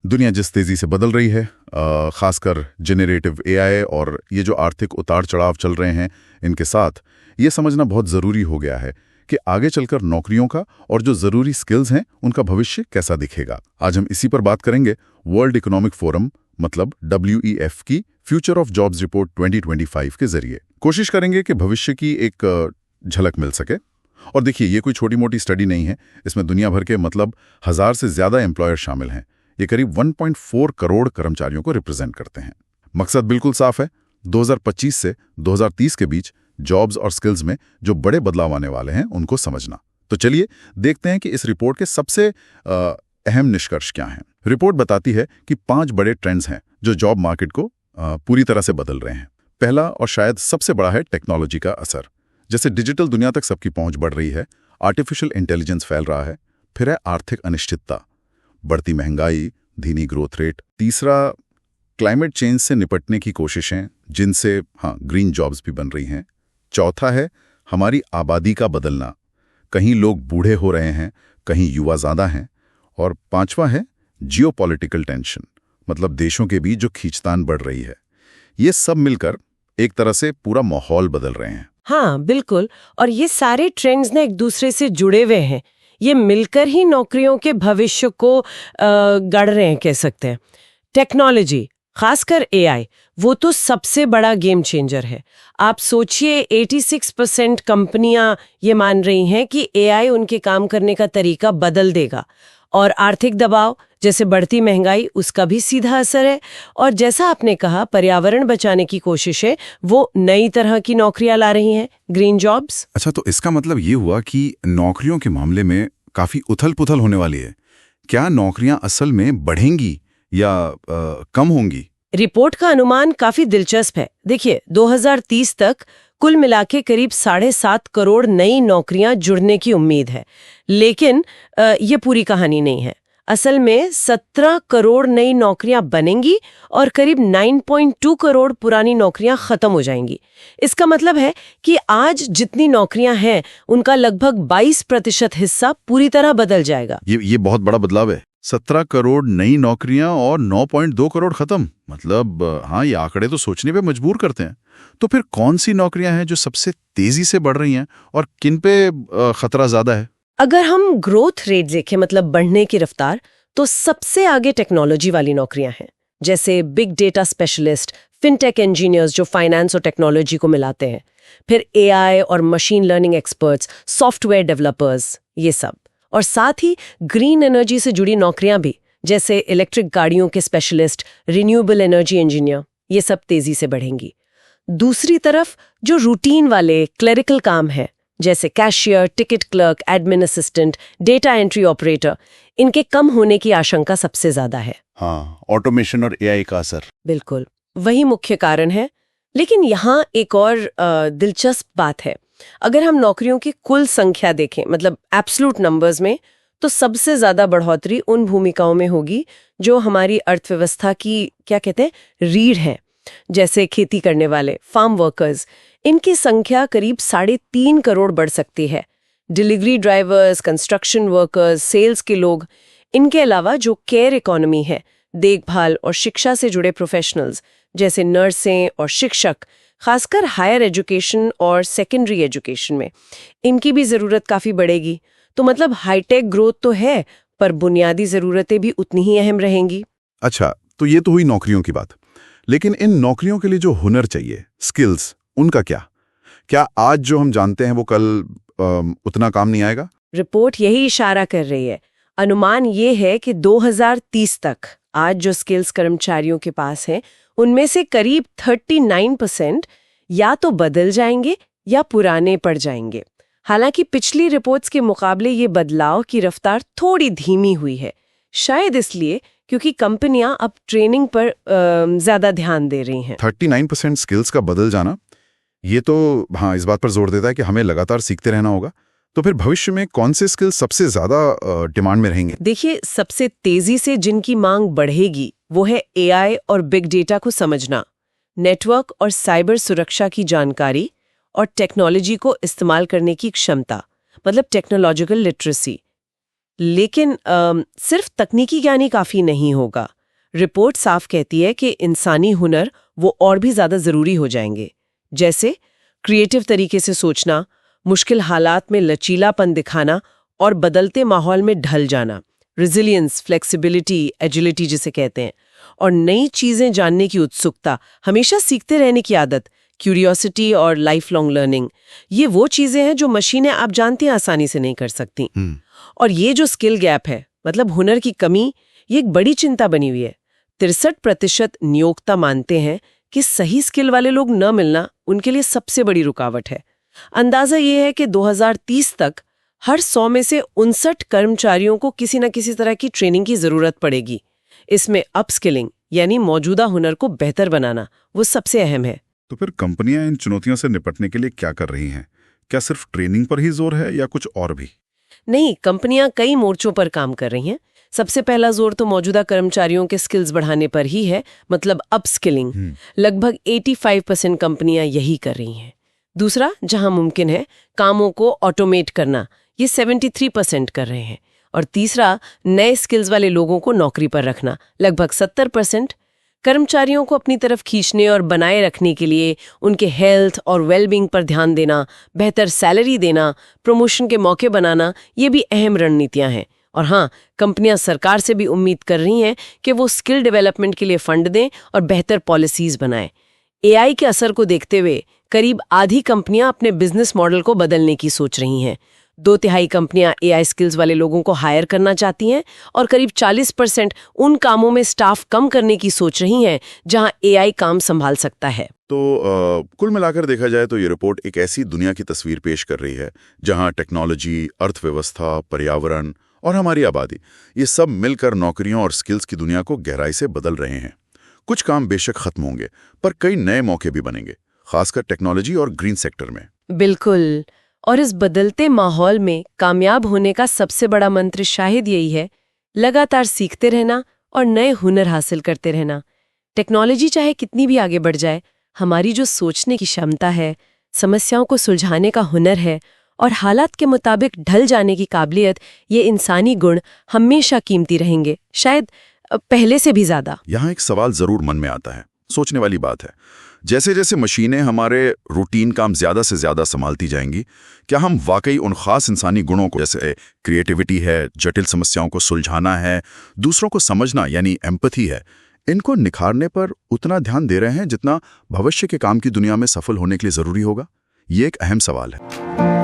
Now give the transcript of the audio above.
दुनिया जिस तेजी से बदल रही है, खासकर जेनरेटिव एआई और ये जो आर्थिक उतार चढ़ाव चल रहे हैं, इनके साथ ये समझना बहुत ज़रूरी हो गया है कि आगे चलकर नौकरियों का और जो ज़रूरी स्किल्स हैं उनका भविष्य कैसा दिखेगा। आज हम इसी पर बात करेंगे वर्ल्ड इकोनॉमिक फोरम मतलब WEF की फ्यूचर ऑफ जॉब्स रिपोर्ट 2025 के जरिए। कोशिश करेंगे कि भविष्य की एक झलक मिल सके। और देखिए, ये कोई छोटी मोटी स्टडी नहीं है, इसमें दुनिया भर के मतलब 1000 से ज़्यादा एम्प्लॉयर शामिल हैं। ये करीब 1.4 करोड़ कर्मचारियों को रिप्रेजेंट करते हैं। मकसद बिल्कुल साफ है, 2025 से 2030 के बीच जॉब्स और स्किल्स में जो बड़े बदलाव आने वाले हैं उनको समझना। तो चलिए देखते हैं कि इस रिपोर्ट के सबसे अहम निष्कर्ष क्या हैं। रिपोर्ट बताती है कि 5 बड़े ट्रेंड्स हैं जो जॉब मार्केट को पूरी तरह से बदल रहे हैं। पहला और शायद सबसे बड़ा है टेक्नोलॉजी का असर। जैसे डिजिटल दुनिया तक सबकी पहुंच बढ़ रही है, आर्टिफिशियल इंटेलिजेंस फैल रहा है, फिर है आर्थिक अनिश्चितता, बढ़ती महंगाई, धीमी ग्रोथ रेट। तीसरा, क्लाइमेट चेंज से निपटने की कोशिशें, जिनसे ग्रीन जॉब्स भी बन रही हैं। चौथा है हमारी आबादी का बदलना, कहीं लोग बूढ़े हो रहे हैं, कहीं युवा ज़्यादा हैं। और पांचवा है जियोपॉलिटिकल टेंशन, मतलब देशों के बीच जो खींचतान बढ़ रही है। ये सब मिलकर एक तरह से पूरा माहौल बदल रहे हैं। हाँ बिल्कुल, और ये सारे ट्रेंड्स ना एक दूसरे से जुड़े हुए हैं। ये मिलकर ही नौकरियों के भविष्य को गढ़ रहे हैं, कह सकते हैं। टेक्नोलॉजी, खासकर एआई, वो तो सबसे बड़ा गेम चेंजर है। आप सोचिए, 86% कंपनियां ये मान रही हैं कि एआई उनके काम करने का तरीका बदल देगा। और आर्थिक दबाव जैसे बढ़ती महंगाई, उसका भी सीधा असर है। और जैसा आपने कहा, पर्यावरण बचाने की कोशिशें वो नई तरह की नौकरियां ला रही हैं, ग्रीन जॉब्स। अच्छा, तो इसका मतलब ये हुआ कि नौकरियों के मामले में काफी उथल-पुथल होने वाली है। क्या नौकरियां असल में बढ़ेंगी या कम होंगी? रिपोर्ट का अनुमान काफी दिलचस्प है। देखिए, 2030 तक कुल मिलाके करीब 7.5 करोड़ नई नौकरियां जुड़ने की उम्मीद है। लेकिन ये पूरी कहानी नहीं है। असल में 17 करोड़ नई नौकरियां बनेंगी और करीब 9.2 करोड़ पुरानी नौकरियां खत्म हो जाएंगी। इसका मतलब है कि आज जितनी नौकरियां हैं उनका लगभग 22% हिस्सा पूरी तरह बदल जाएगा। ये बहुत बड़ा बदलाव है। 17 करोड़ नई नौकरियां और 9.2 करोड़ खत्म। मतलब ये आंकड़े तो सोचने पे मजबूर करते हैं। तो फिर कौन सी नौकरियां हैं जो सबसे तेजी से बढ़ रही हैं और किन पे खतरा ज्यादा है? अगर हम ग्रोथ रेट देखें, मतलब बढ़ने की रफ्तार, तो सबसे आगे टेक्नोलॉजी वाली नौकरियां हैं, जैसे big data specialist, fintech engineers जो फाइनेंस और टेक्नोलॉजी को मिलाते हैं, फिर एआई और machine learning experts, software developers, ये सब। और साथ ही ग्रीन एनर्जी से जुड़ी नौकरियां भी, जैसे इलेक्ट्रिक गाड़ियों के स्पेशलिस्ट, रिन्यूएबल एनर्जी इंजीनियर, ये सब तेजी से बढ़ेंगी। दूसरी तरफ जो रूटीन वाले क्लरिकल काम है, जैसे cashier, ticket clerk, admin assistant, data entry operator, इनके कम होने की आशंका सबसे ज्यादा है। ऑटोमेशन और एआई का असर। बिल्कुल, वही मुख्य कारण है। लेकिन यहाँ एक और दिलचस्प बात है। अगर हम नौकरियों की कुल संख्या देखें, मतलब एब्सोल्यूट नंबर्स में, तो सबसे ज्यादा बढ़ोतरी उन भूमिकाओं में होगी जो हमारी अर्थव्यवस्था की, क्या कहते हैं, रीढ़ है, जैसे खेती करने वाले, फार्म वर्कर्स। इनकी संख्या करीब 3.5 करोड़ बढ़ सकती है। Delivery drivers, construction workers, sales के लोग। इनके अलावा जो केयर इकोनॉमी है, देखभाल और शिक्षा से जुड़े प्रोफेशनल्स जैसे नर्सें और शिक्षक, खासकर हायर एजुकेशन और सेकेंडरी एजुकेशन में, इनकी भी ज़रूरत काफ़ी बढ़ेगी। तो मतलब हाईटेक ग्रोथ तो है, पर बुनियादी ज़रूरतें भी उतनी ही अहम रहेंगी। अच्छा, तो ये तो हुई नौकरियों की बात। लेकिन इन नौकरियों के लिए जो हुनर चाहिए, स्किल्स, उनका क्या आज जो हम जानते हैं वो कल उतना काम नहीं आएगा? रिपोर्ट यही इशारा कर रही है। अनुमान ये है कि 2030 तक आज जो स्किल्स कर्मचारियों के पास हैं, उनमें से करीब 39% या तो बदल जाएंगे या पुराने पड़ जाएंगे। हालांकि पिछली रिपोर्ट्स के मुकाबले ये बदलाव की रफ्तार थोड़ी धीमी हुई है, शायद इसलिए क्योंकि कंपनियां अब ट्रेनिंग पर ज्यादा ध्यान दे रही हैं। 39% स्किल्स का बदल जाना, ये तो इस बात पर जोर देता है कि हमें लगातार सीखते रहना होगा। तो फिर भविष्य में कौन से स्किल्स सबसे ज्यादा डिमांड में रहेंगे? देखिए, सबसे तेजी से जिनकी मांग बढ़ेगी वो है एआई और बिग डेटा को समझना, नेटवर्क और साइबर सुरक्षा की जानकारी और टेक्नोलॉजी को इस्तेमाल करने की क्षमता, मतलब टेक्नोलॉजिकल लिटरेसी। लेकिन सिर्फ तकनीकी ज्ञान ही काफी नहीं होगा। रिपोर्ट साफ कहती है कि इंसानी हुनर वो और भी ज्यादा जरूरी हो जाएंगे, जैसे क्रिएटिव तरीके से सोचना, मुश्किल हालात में लचीलापन दिखाना और बदलते माहौल में ढल जाना, रेजिलियंस, फ्लेक्सिबिलिटी, एजिलिटी जिसे कहते हैं, और नई चीजें जानने की उत्सुकता, हमेशा सीखते रहने की आदत, क्यूरियोसिटी और लाइफ लॉन्ग लर्निंग। ये वो चीजें हैं जो मशीनें आप जानती हैं आसानी से नहीं कर सकती। और ये जो स्किल गैप है, मतलब हुनर की कमी, ये एक बड़ी चिंता बनी हुई है। 63% नियोक्ता मानते हैं कि सही स्किल वाले लोग न मिलना उनके लिए सबसे बड़ी रुकावट है। अंदाजा ये है कि 2030 तक हर 100 में से 59 कर्मचारियों को किसी न किसी तरह की ट्रेनिंग की जरूरत पड़ेगी। इसमें अपस्किलिंग यानी मौजूदा हुनर को बेहतर बनाना वो सबसे अहम है। तो फिर कंपनियां इन चुनौतियों से निपटने के लिए क्या कर रही हैं? क्या सिर्फ ट्रेनिंग पर ही जोर है या कुछ और भी? नहीं, कंपनियां कई मोर्चों पर काम कर रही हैं। सबसे पहला जोर तो मौजूदा कर्मचारियों के स्किल्स बढ़ाने पर ही है, मतलब अपस्किलिंग। लगभग 85% कंपनियां यही कर रही हैं। दूसरा, जहां मुमकिन है, कामों को ऑटोमेट करना, ये 73% कर रहे हैं। और तीसरा, नए स्किल्स वाले लोगों को नौकरी पर रखना, लगभग 70%। कर्मचारियों को अपनी तरफ खींचने और बनाए रखने के लिए उनके हेल्थ और वेलबींग पर ध्यान देना, बेहतर सैलरी देना, प्रमोशन के मौके बनाना, ये भी अहम रणनीतियां हैं। और हाँ, कंपनियां सरकार से भी उम्मीद कर रही हैं कि वो स्किल डेवलपमेंट के लिए फंड दें और बेहतर पॉलिसीज बनाएं। एआई के असर को देखते हुए करीब आधी कंपनियां अपने बिजनेस मॉडल को बदलने की सोच रही हैं। 2/3 कंपनियां एआई स्किल्स वाले लोगों को हायर करना चाहती हैं और करीब 40% उन कामों में स्टाफ कम करने की सोच रही हैं जहां एआई काम संभाल सकता है। तो कुल मिलाकर देखा जाए तो ये रिपोर्ट एक ऐसी दुनिया की तस्वीर पेश कर रही है जहां टेक्नोलॉजी, अर्थव्यवस्था, पर्यावरण और हमारी आबादी, ये सब मिलकर नौकरियों और स्किल्स की दुनिया को गहराई से बदल रहे हैं। कुछ काम बेशक खत्म होंगे, पर कई नए मौके भी बनेंगे, खासकर टेक्नोलॉजी और ग्रीन सेक्टर में। बिल्कुल। और इस बदलते माहौल में कामयाब होने का सबसे बड़ा मंत्र शायद यही है, लगातार सीखते रहना और नए हुनर हासिल करते रहना। टेक्नोलॉजी चाहे कितनी भी आगे बढ़ जाए, हमारी जो सोचने की क्षमता है, समस्याओं को सुलझाने का हुनर है और हालात के मुताबिक ढल जाने की काबिलियत, ये इंसानी गुण हमेशा कीमती रहेंगे, शायद पहले से भी ज्यादा। यहाँ एक सवाल जरूर मन में आता है, सोचने वाली बात है। जैसे जैसे मशीनें हमारे रूटीन काम ज्यादा से ज्यादा संभालती जाएंगी, क्या हम वाकई उन खास इंसानी गुणों को, जैसे क्रिएटिविटी है, जटिल समस्याओं को सुलझाना है, दूसरों को समझना यानी एम्पैथी है, इनको निखारने पर उतना ध्यान दे रहे हैं जितना भविष्य के काम की दुनिया में सफल होने के लिए जरूरी होगा? ये एक अहम सवाल है।